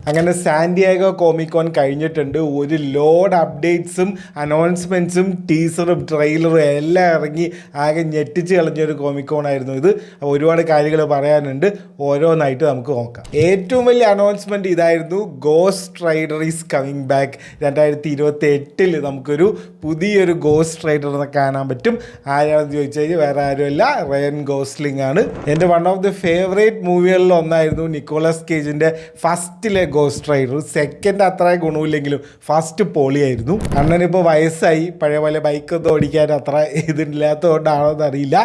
അങ്ങനെ Santiago Comic-Con കഴിഞ്ഞിട്ടുണ്ട്. ഒരു ലോഡ് അപ്ഡേറ്റ്സും അനൗൺസ്മെൻറ്റ്സും ടീസറും ട്രെയിലറും എല്ലാം ഇറങ്ങി ആകെ ഞെട്ടിച്ച് കളഞ്ഞൊരു കോമിക്കോൺ ആയിരുന്നു ഇത്. അപ്പോൾ ഒരുപാട് കാര്യങ്ങൾ പറയാനുണ്ട്, ഓരോന്നായിട്ട് നമുക്ക് നോക്കാം. ഏറ്റവും വലിയ അനൗൺസ്മെൻറ്റ് ഇതായിരുന്നു, ghost rider is coming back. 2028 നമുക്കൊരു പുതിയൊരു ഗോസ്റ്റ് റൈഡറിനെ കാണാൻ പറ്റും. ആരാണെന്ന് ചോദിച്ചു കഴിഞ്ഞാൽ വേറെ ആരുമല്ല, റയൻ ഗോസ്ലിംഗ് ആണ്. എൻ്റെ വൺ ഓഫ് ദി ഫേവറേറ്റ് മൂവികളിൽ ഒന്നായിരുന്നു നിക്കോളസ് കേജിൻ്റെ ഫസ്റ്റിലെ ഗോസ്റ്റ് റൈഡർ. സെക്കൻഡ് അത്ര ഗുണമില്ലെങ്കിലും ഫസ്റ്റ് പൊളിയായിരുന്നു. അണ്ണനിപ്പോൾ വയസ്സായി, പഴയ പോലെ ബൈക്കൊന്നും ഓടിക്കാൻ അത്ര ഇതില്ലാത്തതുകൊണ്ടാണോ എന്നറിയില്ല,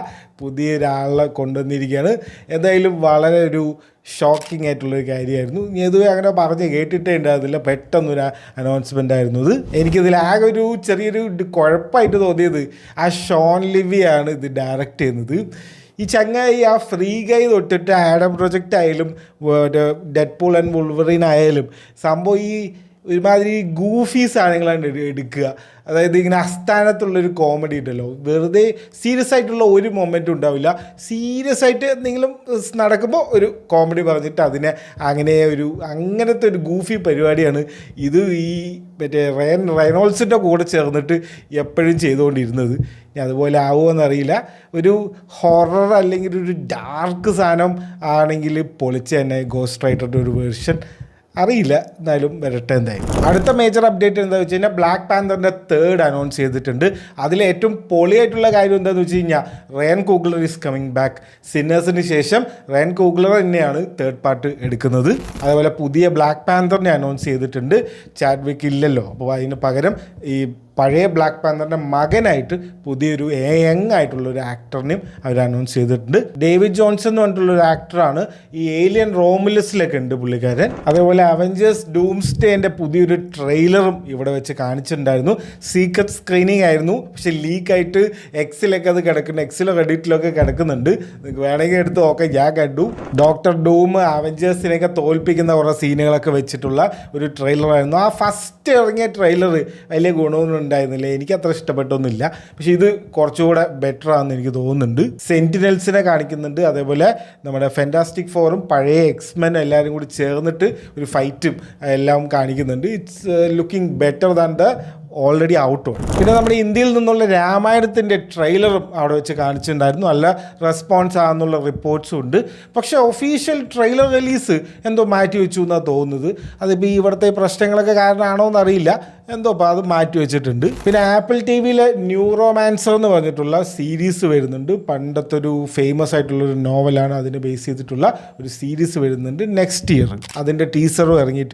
പുതിയൊരാളെ കൊണ്ടുവന്നിരിക്കുകയാണ്. എന്തായാലും വളരെ ഒരു ഷോക്കിംഗ് ആയിട്ടുള്ളൊരു കാര്യമായിരുന്നു. ഇതുവരെ അങ്ങനെ പറഞ്ഞ് കേട്ടിട്ടേ ഉണ്ടായിരുന്നില്ല, പെട്ടെന്നൊരു അനൗൺസ്മെൻ്റ് ആയിരുന്നു ഇത്. എനിക്കിതിൽ ആകെ ഒരു ചെറിയൊരു കുഴപ്പമായിട്ട് തോന്നിയത്, ആ ഷോൺ ലിവിയാണ് ഇത് ഡയറക്റ്റ് ചെയ്യുന്നത്. ഈ ചങ്ങായി ആ ഫ്രീ ഗൈ തൊട്ടിട്ട് ആഡം പ്രൊജക്റ്റ് ആയാലും ഡെഡ്പൂൾ ആൻഡ് വുൾവറിൻ ആയാലും സംഭവം ഈ ഒരുമാതിരി ഗൂഫി സാധനങ്ങളാണ് എടുക്കുക. അതായത് ഇങ്ങനെ അസ്ഥാനത്തുള്ളൊരു കോമഡി ഉണ്ടല്ലോ, വെറുതെ സീരിയസ് ആയിട്ടുള്ള ഒരു മൊമെൻറ്റും ഉണ്ടാവില്ല. സീരിയസ് ആയിട്ട് എന്തെങ്കിലും നടക്കുമ്പോൾ ഒരു കോമഡി പറഞ്ഞിട്ട് അതിനെ അങ്ങനത്തെ ഒരു ഗൂഫി പരിപാടിയാണ് ഇത്. ഈ മറ്റേ റെയ്നോൾഡ്സിൻ്റെ കൂടെ ചേർന്നിട്ട് എപ്പോഴും ചെയ്തുകൊണ്ടിരുന്നത്. ഇനി അതുപോലെ ആവുമോയെന്നറിയില്ല. ഒരു ഹൊറർ അല്ലെങ്കിൽ ഒരു ഡാർക്ക് സാധനം ആണെങ്കിൽ പൊളിച്ച് തന്നെ ഗോസ്റ്റ് റൈഡറിൻ്റെ ഒരു വേർഷൻ അറിയില്ല, എന്നാലും വരട്ടെ. എന്തായാലും അടുത്ത മേജർ അപ്ഡേറ്റ് എന്താണെന്ന് വെച്ച് കഴിഞ്ഞാൽ ബ്ലാക്ക് പാന്തറിൻ്റെ 3rd അനൗൺസ് ചെയ്തിട്ടുണ്ട്. അതിൽ ഏറ്റവും പൊളിയായിട്ടുള്ള കാര്യം എന്താണെന്ന് വെച്ച് കഴിഞ്ഞാൽ റയൻ കൂഗ്ലർ ഈസ് കമ്മിങ് ബാക്ക്. സിന്നേഴ്സിന് ശേഷം റയൻ കൂഗ്ലർ തന്നെയാണ് 3rd പാർട്ട് എടുക്കുന്നത്. അതേപോലെ പുതിയ ബ്ലാക്ക് പാന്തറിനെ അനൗൺസ് ചെയ്തിട്ടുണ്ട്. ചാഡ്വിക്ക് ഇല്ലല്ലോ, അപ്പോൾ അതിന് പകരം ഈ പഴയ ബ്ലാക്ക് പാന്തറിൻ്റെ മകനായിട്ട് പുതിയൊരു യങ് ആയിട്ടുള്ളൊരു ആക്ടറിനെയും അവർ അനൗൺസ് ചെയ്തിട്ടുണ്ട്. ഡേവിഡ് ജോൺസൺ എന്ന് പറഞ്ഞിട്ടുള്ളൊരു ആക്ടറാണ്. ഈ ഏലിയൻ റോമുലസിലൊക്കെ ഉണ്ട് പുള്ളിക്കാരൻ. അതേപോലെ അവഞ്ചേഴ്സ് ഡൂംസ്ഡേൻ്റെ പുതിയൊരു ട്രെയിലറും ഇവിടെ വെച്ച് കാണിച്ചിട്ടുണ്ടായിരുന്നു. സീക്രട്ട് സ്ക്രീനിങ് ആയിരുന്നു, പക്ഷെ ലീക്കായിട്ട് എക്സിലൊക്കെ അത് കിടക്കുന്നുണ്ട്, എക്സിലോ റെഡിറ്റിലൊക്കെ കിടക്കുന്നുണ്ട്. നിങ്ങൾക്ക് വേണമെങ്കിൽ എടുത്ത് നോക്കാം. ഞാൻ കണ്ടു. ഡോക്ടർ ഡൂം അവഞ്ചേഴ്സിനെയൊക്കെ തോൽപ്പിക്കുന്ന കുറേ സീനുകളൊക്കെ വെച്ചിട്ടുള്ള ഒരു ട്രെയിലറായിരുന്നു. ആ ഫസ്റ്റ് ഇറങ്ങിയ ട്രെയിലർ വലിയ ഗുണമൊന്നും ഉണ്ടായിരുന്നില്ല, എനിക്ക് അത്ര ഇഷ്ടപ്പെട്ടൊന്നുമില്ല. പക്ഷെ ഇത് കുറച്ചുകൂടെ ബെറ്റർ ആണെന്ന് എനിക്ക് തോന്നുന്നുണ്ട്. സെന്റിനൽസിനെ കാണിക്കുന്നുണ്ട്, അതേപോലെ നമ്മുടെ ഫാന്റാസ്റ്റിക് ഫോറും പഴയ എക്സ്മെൻ എല്ലാവരും കൂടി ചേർന്നിട്ട് ഒരു ഫൈറ്റും എല്ലാം കാണിക്കുന്നുണ്ട്. It's looking better than the already out. പിന്നെ നമ്മുടെ ഇന്ത്യയിൽ നിന്നുള്ള രാമായണത്തിൻ്റെ ട്രെയിലറും അവിടെ വെച്ച് കാണിച്ചിട്ടുണ്ടായിരുന്നു. നല്ല റെസ്പോൺസ് ആണെന്നുള്ള റിപ്പോർട്ട്സും ഉണ്ട്. പക്ഷേ ഒഫീഷ്യൽ ട്രെയിലർ റിലീസ് എന്തോ മാറ്റി വെച്ചു എന്നാണ് തോന്നുന്നത്. അതിപ്പോൾ ഈ ഇവിടുത്തെ പ്രശ്നങ്ങളൊക്കെ കാരണമാണോ എന്നറിയില്ല, എന്തോ അപ്പോൾ അത് മാറ്റി വെച്ചിട്ടുണ്ട്. പിന്നെ ആപ്പിൾ ടി വിയിലെ ന്യൂറോമാൻസർ എന്ന് പറഞ്ഞിട്ടുള്ള സീരീസ് വരുന്നുണ്ട്. പണ്ടത്തെ ഒരു ഫേമസ് ആയിട്ടുള്ളൊരു നോവലാണ് അതിനെ ബേസ് ചെയ്തിട്ടുള്ള ഒരു സീരീസ് വരുന്നുണ്ട് നെക്സ്റ്റ് ഇയർ. അതിൻ്റെ ടീസറും ഇറങ്ങിയിട്ട്